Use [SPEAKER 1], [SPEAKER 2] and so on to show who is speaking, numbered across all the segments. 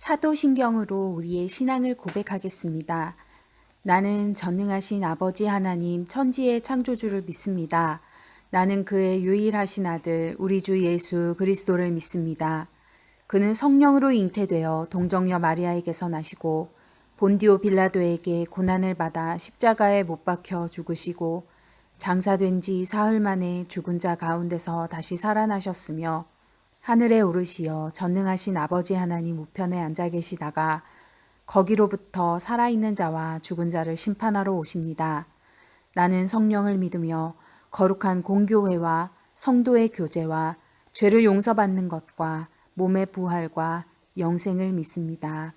[SPEAKER 1] 사도신경으로 우리의 신앙을 고백하겠습니다. 나는 전능하신 아버지 하나님 천지의 창조주를 믿습니다. 나는 그의 유일하신 아들 우리 주 예수 그리스도를 믿습니다. 그는 성령으로 잉태되어 동정녀 마리아에게서 나시고 본디오 빌라도에게 고난을 받아 십자가에 못 박혀 죽으시고 장사된 지 사흘 만에 죽은 자 가운데서 다시 살아나셨으며 하늘에 오르시어 전능하신 아버지 하나님 우편에 앉아 계시다가 거기로부터 살아있는 자와 죽은 자를 심판하러 오십니다. 나는 성령을 믿으며 거룩한 공교회와 성도의 교제와 죄를 용서받는 것과 몸의 부활과 영생을 믿습니다.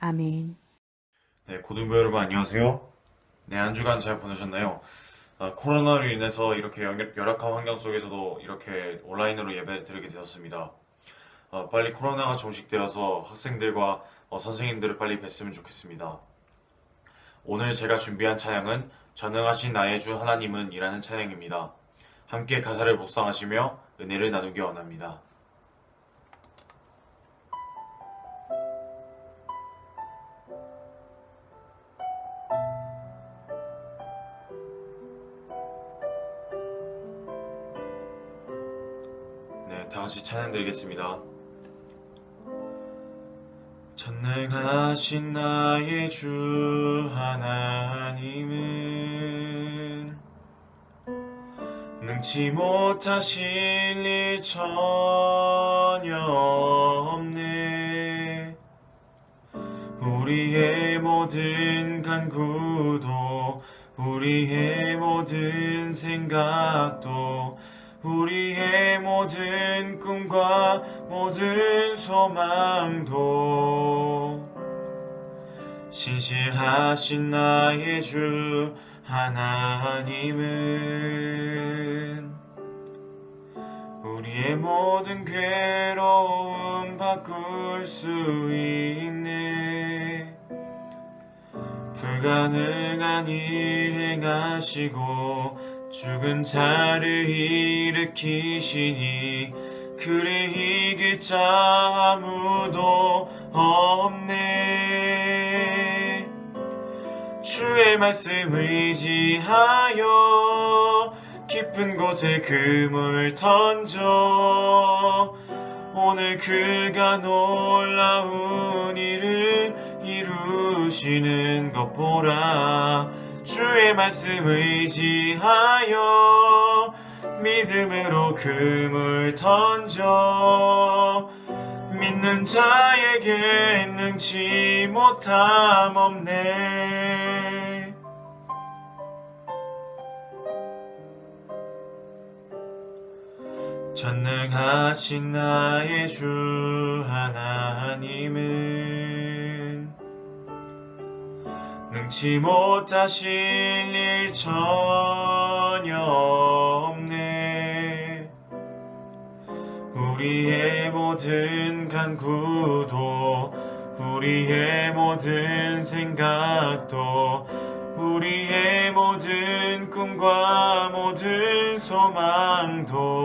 [SPEAKER 1] 아멘.
[SPEAKER 2] 네, 고등부 여러분 안녕하세요. 네, 한 주간 잘 보내셨나요? 코로나로 인해서 이렇게 열악한 환경 속에서도 이렇게 온라인으로 예배를 드리게 되었습니다. 빨리 코로나가 종식되어서 학생들과 선생님들을 빨리 뵀으면 좋겠습니다. 오늘 제가 준비한 찬양은 전능하신 나의 주 하나님은 이라는 찬양입니다. 함께 가사를 묵상하시며 은혜를 나누기 원합니다. 네, 다 같이 찬양 드리겠습니다. 전능하신 나의 주 하나님은 능치 못하실 일 전혀 없네. 우리의 모든 간구도 우리의 모든 생각도 우리의 모든 꿈과 모든 소망도 신실하신 나의 주 하나님은 우리의 모든 괴로움 바꿀 수 있네. 불가능한 일 행하시고 죽은 자를 일으키시니 그를 이길 자 아무도 없네. 주의 말씀 의지하여 깊은 곳에 그물 던져 오늘 그가 놀라운 일을 이루시는 것 보라. 주의 말씀 의지하여 믿음으로 그물 던져 믿는 자에게 능치 못함 없네. 전능하신 나의 주 하나님은 능치 못하실 일 전혀 없네. 우리의 모든 간구도 우리의 모든 생각도 우리의 모든 꿈과 모든 소망도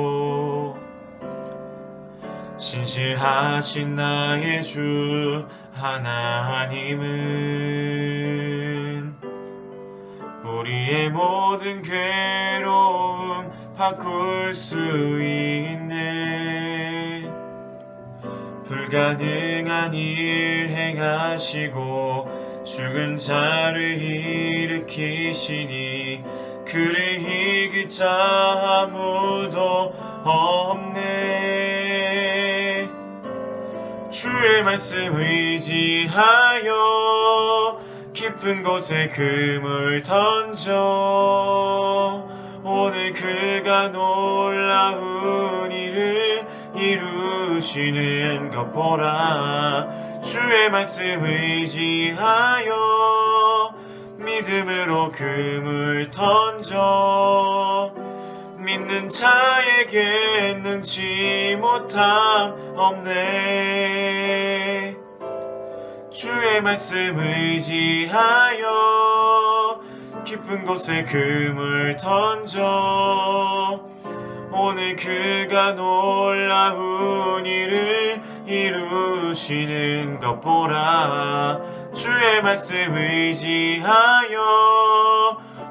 [SPEAKER 2] 신실하신 나의 주 하나님은 우리의 모든 괴로움 바꿀 수 있네. 불가능한 일 행하시고 죽은 자를 일으키시니 그를 이길 자 아무도 없네. 주의 말씀 의지하여 깊은 곳에 그물 던져 오늘 그가 놀라운 일을 이루시는 것 보라. 주의 말씀 의지하여 믿음으로 그물 던져 믿는 자에게 능치 못함 없네. 주의 말씀 의지하여 깊은 곳에 그물 던져 오늘 그가 놀라운 일을 이루시는 것 보라. 주의 말씀 의지하여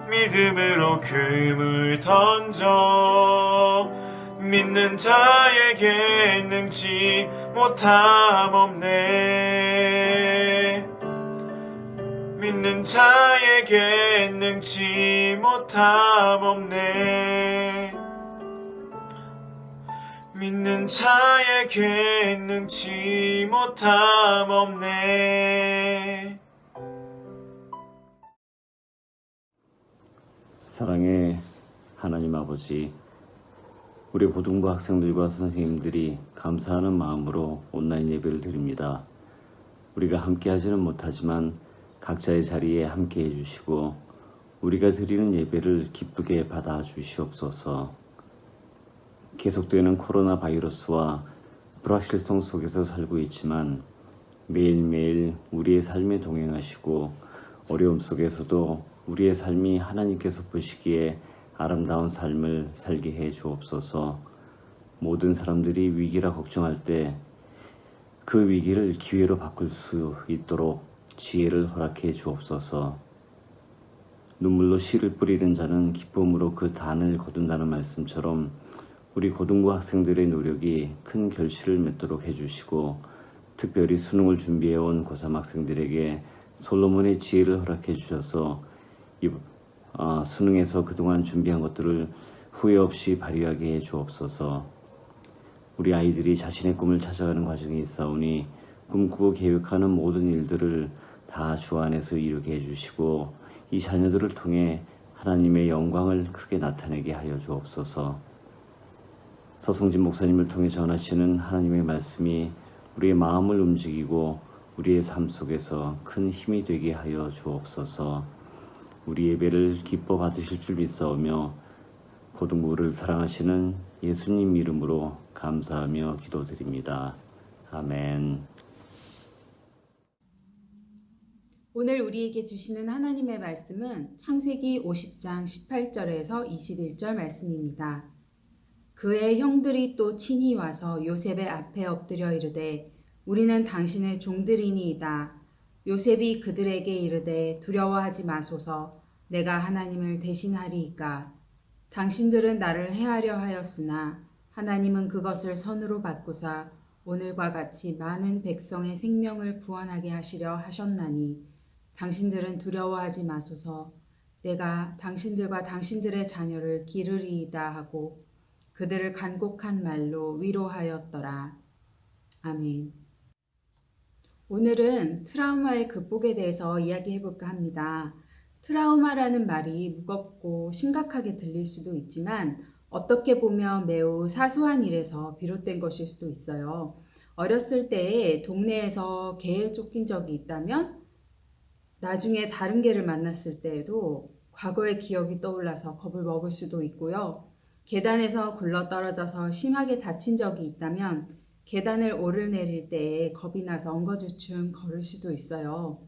[SPEAKER 2] 믿음으로 금을 던져 믿는 자에게 능치 못함 없네. 믿는 자에게 능치 못함 없네. 믿는 자에게 능치 못함 없네.
[SPEAKER 3] 사랑의 하나님 아버지, 우리 고등부 학생들과 선생님들이 감사하는 마음으로 온라인 예배를 드립니다. 우리가 함께 하지는 못하지만 각자의 자리에 함께 해주시고 우리가 드리는 예배를 기쁘게 받아 주시옵소서. 계속되는 코로나 바이러스와 불확실성 속에서 살고 있지만 매일매일 우리의 삶에 동행하시고 어려움 속에서도 우리의 삶이 하나님께서 보시기에 아름다운 삶을 살게 해 주옵소서. 모든 사람들이 위기라 걱정할 때 그 위기를 기회로 바꿀 수 있도록 지혜를 허락해 주옵소서. 눈물로 씨를 뿌리는 자는 기쁨으로 그 단을 거둔다는 말씀처럼 우리 고등부 학생들의 노력이 큰 결실을 맺도록 해주시고 특별히 수능을 준비해온 고3 학생들에게 솔로몬의 지혜를 허락해 주셔서 수능에서 그동안 준비한 것들을 후회 없이 발휘하게 해 주옵소서. 우리 아이들이 자신의 꿈을 찾아가는 과정에 있사오니 꿈꾸고 계획하는 모든 일들을 다 주 안에서 이루게 해주시고 이 자녀들을 통해 하나님의 영광을 크게 나타내게 하여 주옵소서. 서성진 목사님을 통해 전하시는 하나님의 말씀이 우리의 마음을 움직이고 우리의 삶 속에서 큰 힘이 되게 하여 주옵소서. 우리 예배를 기뻐 받으실 줄 믿사오며 고등부를 사랑하시는 예수님 이름으로 감사하며 기도드립니다. 아멘.
[SPEAKER 1] 오늘 우리에게 주시는 하나님의 말씀은 창세기 50장 18절에서 21절 말씀입니다. 그의 형들이 또 친히 와서 요셉의 앞에 엎드려 이르되 우리는 당신의 종들이니이다. 요셉이 그들에게 이르되 두려워하지 마소서. 내가 하나님을 대신하리이까. 당신들은 나를 해하려 하였으나 하나님은 그것을 선으로 바꾸사 오늘과 같이 많은 백성의 생명을 구원하게 하시려 하셨나니 당신들은 두려워하지 마소서. 내가 당신들과 당신들의 자녀를 기르리이다 하고 그들을 간곡한 말로 위로하였더라. 아멘. 오늘은 트라우마의 극복에 대해서 이야기해 볼까 합니다. 트라우마라는 말이 무겁고 심각하게 들릴 수도 있지만 어떻게 보면 매우 사소한 일에서 비롯된 것일 수도 있어요. 어렸을 때 동네에서 개에 쫓긴 적이 있다면 나중에 다른 개를 만났을 때에도 과거의 기억이 떠올라서 겁을 먹을 수도 있고요. 계단에서 굴러 떨어져서 심하게 다친 적이 있다면 계단을 오르내릴 때에 겁이 나서 엉거주춤 걸을 수도 있어요.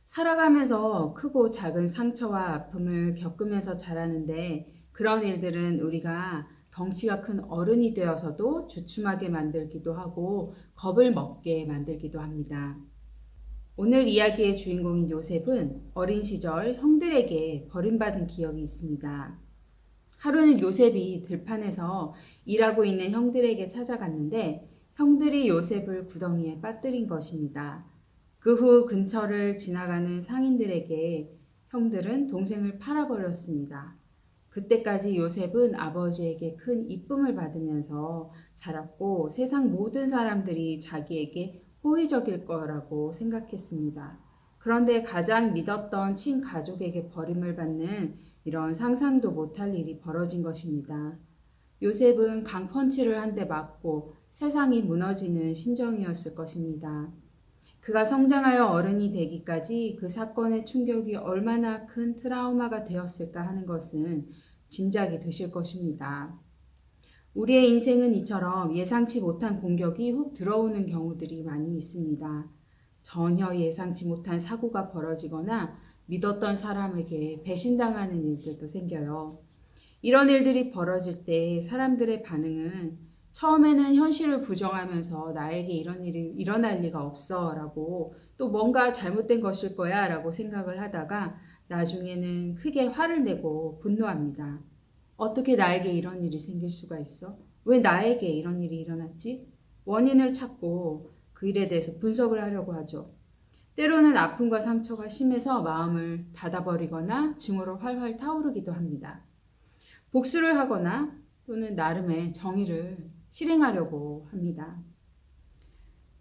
[SPEAKER 1] 살아가면서 크고 작은 상처와 아픔을 겪으면서 자라는데 그런 일들은 우리가 덩치가 큰 어른이 되어서도 주춤하게 만들기도 하고 겁을 먹게 만들기도 합니다. 오늘 이야기의 주인공인 요셉은 어린 시절 형들에게 버림받은 기억이 있습니다. 하루는 요셉이 들판에서 일하고 있는 형들에게 찾아갔는데 형들이 요셉을 구덩이에 빠뜨린 것입니다. 그 후 근처를 지나가는 상인들에게 형들은 동생을 팔아버렸습니다. 그때까지 요셉은 아버지에게 큰 이쁨을 받으면서 자랐고 세상 모든 사람들이 자기에게 호의적일 거라고 생각했습니다. 그런데 가장 믿었던 친가족에게 버림을 받는 이런 상상도 못할 일이 벌어진 것입니다. 요셉은 강펀치를 한 대 맞고 세상이 무너지는 심정이었을 것입니다. 그가 성장하여 어른이 되기까지 그 사건의 충격이 얼마나 큰 트라우마가 되었을까 하는 것은 짐작이 되실 것입니다. 우리의 인생은 이처럼 예상치 못한 공격이 훅 들어오는 경우들이 많이 있습니다. 전혀 예상치 못한 사고가 벌어지거나 믿었던 사람에게 배신당하는 일들도 생겨요. 이런 일들이 벌어질 때 사람들의 반응은 처음에는 현실을 부정하면서 나에게 이런 일이 일어날 리가 없어 라고 또 뭔가 잘못된 것일 거야 라고 생각을 하다가 나중에는 크게 화를 내고 분노합니다. 어떻게 나에게 이런 일이 생길 수가 있어? 왜 나에게 이런 일이 일어났지? 원인을 찾고 그 일에 대해서 분석을 하려고 하죠. 때로는 아픔과 상처가 심해서 마음을 닫아버리거나 증오로 활활 타오르기도 합니다. 복수를 하거나 또는 나름의 정의를 실행하려고 합니다.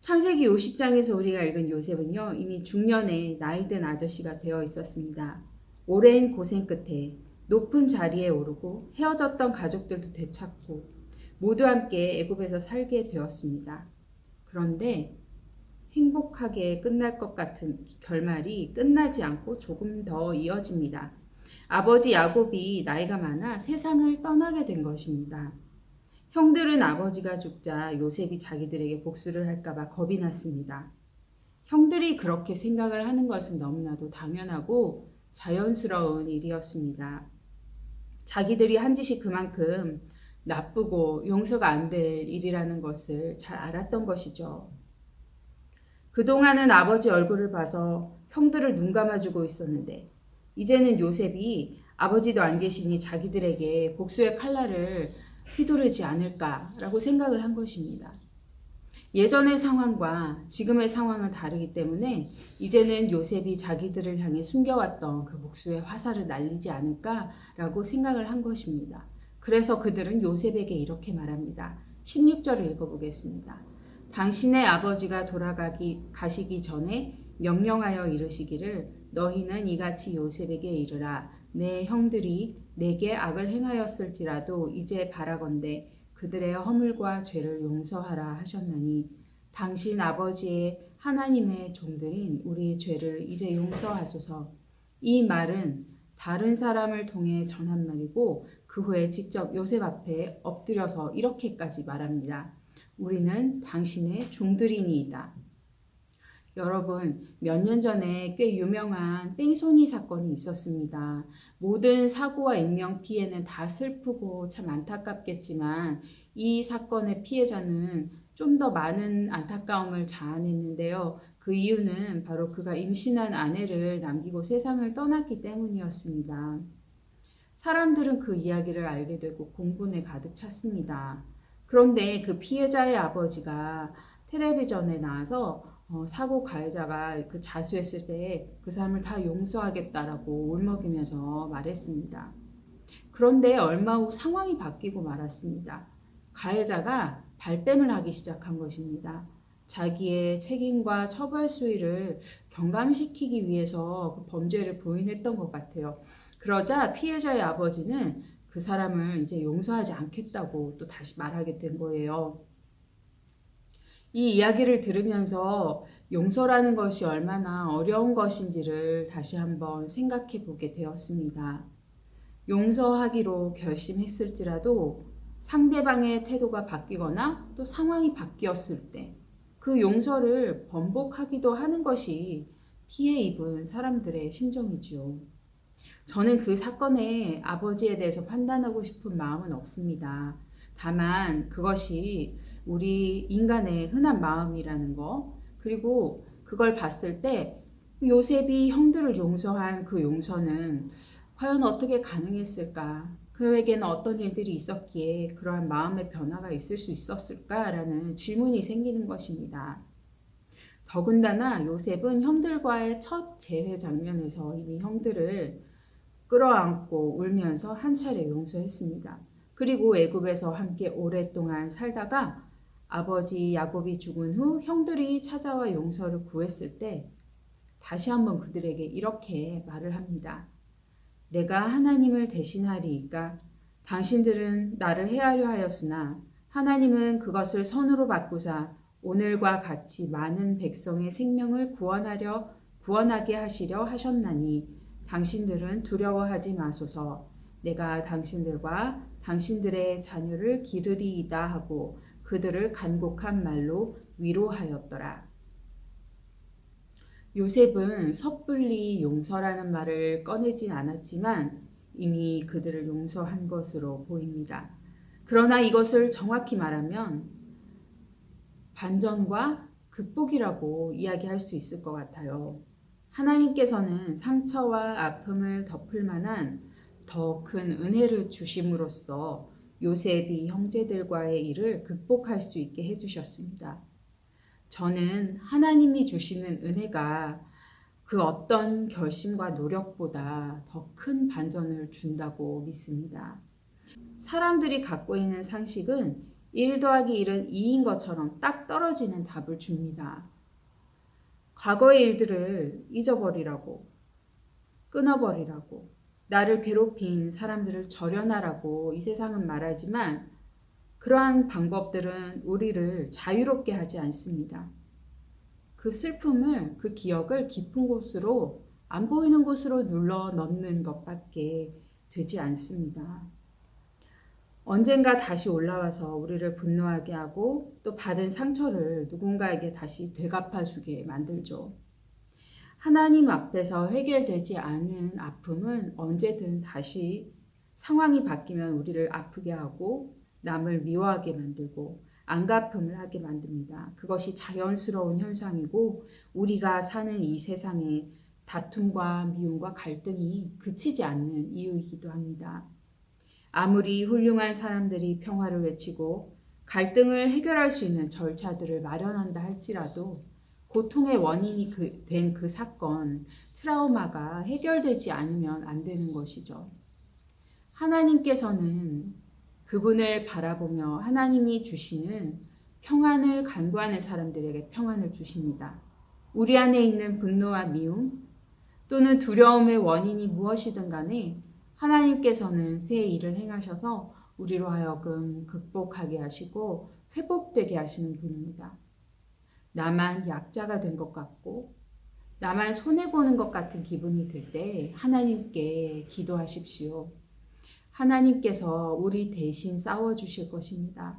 [SPEAKER 1] 창세기 50장에서 우리가 읽은 요셉은요, 이미 중년의 나이든 아저씨가 되어 있었습니다. 오랜 고생 끝에 높은 자리에 오르고 헤어졌던 가족들도 되찾고 모두 함께 애굽에서 살게 되었습니다. 그런데 행복하게 끝날 것 같은 결말이 끝나지 않고 조금 더 이어집니다. 아버지 야곱이 나이가 많아 세상을 떠나게 된 것입니다. 형들은 아버지가 죽자 요셉이 자기들에게 복수를 할까봐 겁이 났습니다. 형들이 그렇게 생각을 하는 것은 너무나도 당연하고 자연스러운 일이었습니다. 자기들이 한 짓이 그만큼 나쁘고 용서가 안 될 일이라는 것을 잘 알았던 것이죠. 그동안은 아버지 얼굴을 봐서 형들을 눈 감아주고 있었는데 이제는 요셉이 아버지도 안 계시니 자기들에게 복수의 칼날을 휘두르지 않을까라고 생각을 한 것입니다. 예전의 상황과 지금의 상황은 다르기 때문에 이제는 요셉이 자기들을 향해 숨겨왔던 그 복수의 화살을 날리지 않을까라고 생각을 한 것입니다. 그래서 그들은 요셉에게 이렇게 말합니다. 16절을 읽어보겠습니다. 당신의 아버지가 가시기 전에 명령하여 이르시기를 너희는 이같이 요셉에게 이르라. 내 형들이 내게 악을 행하였을지라도 이제 바라건대 그들의 허물과 죄를 용서하라 하셨나니 당신 아버지의 하나님의 종들인 우리의 죄를 이제 용서하소서. 이 말은 다른 사람을 통해 전한 말이고 그 후에 직접 요셉 앞에 엎드려서 이렇게까지 말합니다. 우리는 당신의 종들이니이다. 여러분, 몇 년 전에 꽤 유명한 뺑소니 사건이 있었습니다. 모든 사고와 인명 피해는 다 슬프고 참 안타깝겠지만 이 사건의 피해자는 좀 더 많은 안타까움을 자아냈는데요. 그 이유는 바로 그가 임신한 아내를 남기고 세상을 떠났기 때문이었습니다. 사람들은 그 이야기를 알게 되고 공분에 가득 찼습니다. 그런데 그 피해자의 아버지가 텔레비전에 나와서 사고 가해자가 그 자수했을 때 그 사람을 다 용서하겠다라고 울먹이면서 말했습니다. 그런데 얼마 후 상황이 바뀌고 말았습니다. 가해자가 발뺌을 하기 시작한 것입니다. 자기의 책임과 처벌 수위를 경감시키기 위해서 그 범죄를 부인했던 것 같아요. 그러자 피해자의 아버지는 그 사람을 이제 용서하지 않겠다고 또 다시 말하게 된 거예요. 이 이야기를 들으면서 용서라는 것이 얼마나 어려운 것인지를 다시 한번 생각해 보게 되었습니다. 용서하기로 결심했을지라도 상대방의 태도가 바뀌거나 또 상황이 바뀌었을 때 그 용서를 번복하기도 하는 것이 피해 입은 사람들의 심정이지요. 저는 그 사건의 아버지에 대해서 판단하고 싶은 마음은 없습니다. 다만 그것이 우리 인간의 흔한 마음이라는 거, 그리고 그걸 봤을 때 요셉이 형들을 용서한 그 용서는 과연 어떻게 가능했을까? 그에게는 어떤 일들이 있었기에 그러한 마음의 변화가 있을 수 있었을까라는 질문이 생기는 것입니다. 더군다나 요셉은 형들과의 첫 재회 장면에서 이미 형들을 끌어안고 울면서 한 차례 용서했습니다. 그리고 애굽에서 함께 오랫동안 살다가 아버지 야곱이 죽은 후 형들이 찾아와 용서를 구했을 때 다시 한번 그들에게 이렇게 말을 합니다. 내가 하나님을 대신하리이까 당신들은 나를 해하려 하였으나 하나님은 그것을 선으로 바꾸사 오늘과 같이 많은 백성의 생명을 구원하게 하시려 하셨나니 당신들은 두려워하지 마소서. 내가 당신들과 당신들의 자녀를 기르리이다 하고 그들을 간곡한 말로 위로하였더라. 요셉은 섣불리 용서라는 말을 꺼내진 않았지만 이미 그들을 용서한 것으로 보입니다. 그러나 이것을 정확히 말하면 반전과 극복이라고 이야기할 수 있을 것 같아요. 하나님께서는 상처와 아픔을 덮을 만한 더 큰 은혜를 주심으로써 요셉이 형제들과의 일을 극복할 수 있게 해주셨습니다. 저는 하나님이 주시는 은혜가 그 어떤 결심과 노력보다 더 큰 반전을 준다고 믿습니다. 사람들이 갖고 있는 상식은 1 더하기 1은 2인 것처럼 딱 떨어지는 답을 줍니다. 과거의 일들을 잊어버리라고, 끊어버리라고, 나를 괴롭힌 사람들을 절연하라고 이 세상은 말하지만 그러한 방법들은 우리를 자유롭게 하지 않습니다. 그 슬픔을, 그 기억을 깊은 곳으로, 안 보이는 곳으로 눌러 넣는 것밖에 되지 않습니다. 언젠가 다시 올라와서 우리를 분노하게 하고 또 받은 상처를 누군가에게 다시 되갚아주게 만들죠. 하나님 앞에서 해결되지 않은 아픔은 언제든 다시 상황이 바뀌면 우리를 아프게 하고 남을 미워하게 만들고 안갚음을 하게 만듭니다. 그것이 자연스러운 현상이고 우리가 사는 이 세상에 다툼과 미움과 갈등이 그치지 않는 이유이기도 합니다. 아무리 훌륭한 사람들이 평화를 외치고 갈등을 해결할 수 있는 절차들을 마련한다 할지라도 고통의 원인이 된 그 사건, 트라우마가 해결되지 않으면 안 되는 것이죠. 하나님께서는 그분을 바라보며 하나님이 주시는 평안을 간구하는 사람들에게 평안을 주십니다. 우리 안에 있는 분노와 미움 또는 두려움의 원인이 무엇이든 간에 하나님께서는 새 일을 행하셔서 우리로 하여금 극복하게 하시고 회복되게 하시는 분입니다. 나만 약자가 된 것 같고 나만 손해보는 것 같은 기분이 들 때 하나님께 기도하십시오. 하나님께서 우리 대신 싸워주실 것입니다.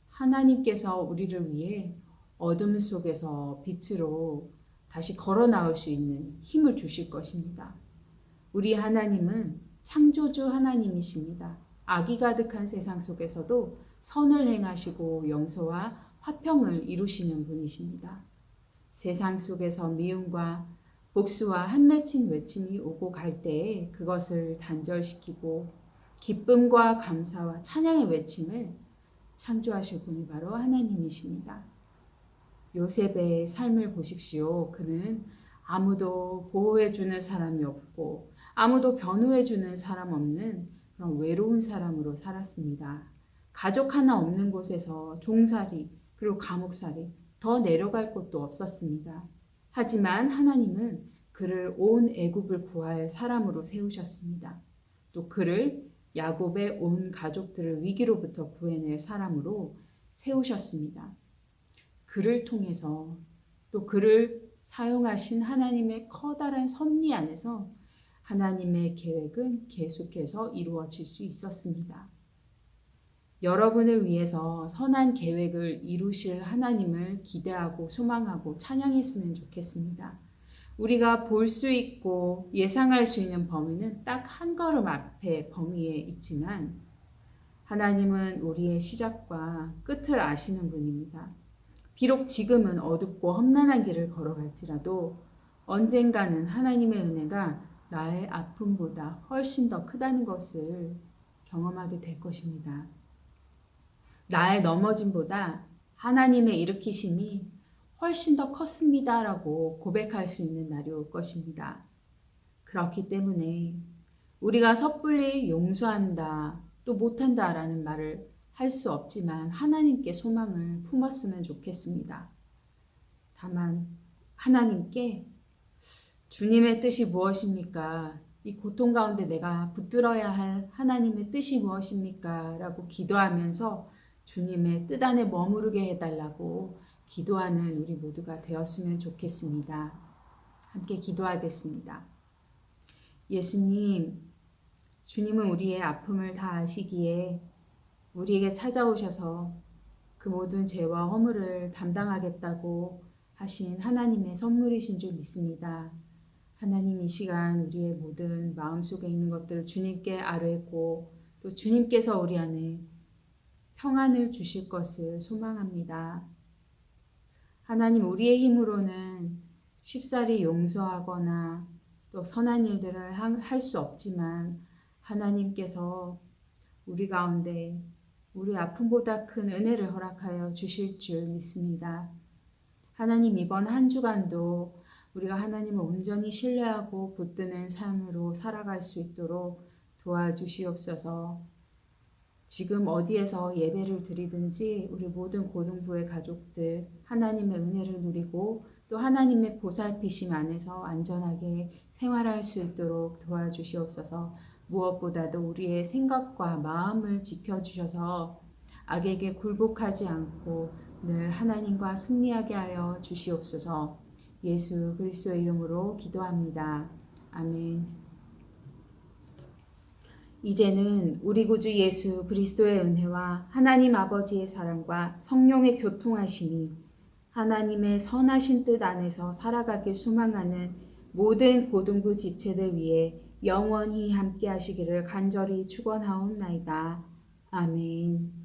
[SPEAKER 1] 하나님께서 우리를 위해 어둠 속에서 빛으로 다시 걸어 나올 수 있는 힘을 주실 것입니다. 우리 하나님은 창조주 하나님이십니다. 악이 가득한 세상 속에서도 선을 행하시고 용서와 화평을 이루시는 분이십니다. 세상 속에서 미움과 복수와 한맺힌 외침이 오고 갈 때에 그것을 단절시키고 기쁨과 감사와 찬양의 외침을 창조하실 분이 바로 하나님이십니다. 요셉의 삶을 보십시오. 그는 아무도 보호해주는 사람이 없고 아무도 변호해주는 사람 없는 그런 외로운 사람으로 살았습니다. 가족 하나 없는 곳에서 종살이 그리고 감옥살이 더 내려갈 곳도 없었습니다. 하지만 하나님은 그를 온 애굽을 구할 사람으로 세우셨습니다. 또 그를 야곱의 온 가족들을 위기로부터 구해낼 사람으로 세우셨습니다. 그를 통해서 또 그를 사용하신 하나님의 커다란 섭리 안에서 하나님의 계획은 계속해서 이루어질 수 있었습니다. 여러분을 위해서 선한 계획을 이루실 하나님을 기대하고 소망하고 찬양했으면 좋겠습니다. 우리가 볼 수 있고 예상할 수 있는 범위는 딱 한 걸음 앞에 범위에 있지만 하나님은 우리의 시작과 끝을 아시는 분입니다. 비록 지금은 어둡고 험난한 길을 걸어갈지라도 언젠가는 하나님의 은혜가 나의 아픔보다 훨씬 더 크다는 것을 경험하게 될 것입니다. 나의 넘어짐보다 하나님의 일으키심이 훨씬 더 컸습니다라고 고백할 수 있는 날이 올 것입니다. 그렇기 때문에 우리가 섣불리 용서한다 또 못한다라는 말을 할 수 없지만 하나님께 소망을 품었으면 좋겠습니다. 다만 하나님께 주님의 뜻이 무엇입니까? 이 고통 가운데 내가 붙들어야 할 하나님의 뜻이 무엇입니까? 라고 기도하면서 주님의 뜻 안에 머무르게 해달라고 기도하는 우리 모두가 되었으면 좋겠습니다. 함께 기도하겠습니다. 예수님, 주님은 우리의 아픔을 다 아시기에 우리에게 찾아오셔서 그 모든 죄와 허물을 담당하겠다고 하신 하나님의 선물이신 줄 믿습니다. 하나님 이 시간 우리의 모든 마음속에 있는 것들을 주님께 아뢰고 또 주님께서 우리 안에 평안을 주실 것을 소망합니다. 하나님, 우리의 힘으로는 쉽사리 용서하거나 또 선한 일들을 할 수 없지만 하나님께서 우리 가운데 우리 아픔보다 큰 은혜를 허락하여 주실 줄 믿습니다. 하나님, 이번 한 주간도 우리가 하나님을 온전히 신뢰하고 붙드는 삶으로 살아갈 수 있도록 도와주시옵소서. 지금 어디에서 예배를 드리든지 우리 모든 고등부의 가족들 하나님의 은혜를 누리고 또 하나님의 보살피심 안에서 안전하게 생활할 수 있도록 도와주시옵소서. 무엇보다도 우리의 생각과 마음을 지켜주셔서 악에게 굴복하지 않고 늘 하나님과 승리하게 하여 주시옵소서. 예수 그리스도의 이름으로 기도합니다. 아멘. 이제는 우리 구주 예수 그리스도의 은혜와 하나님 아버지의 사랑과 성령의 교통하심이 하나님의 선하신 뜻 안에서 살아가길 소망하는 모든 고등부 지체들 위해 영원히 함께 하시기를 간절히 축원하옵나이다. 아멘.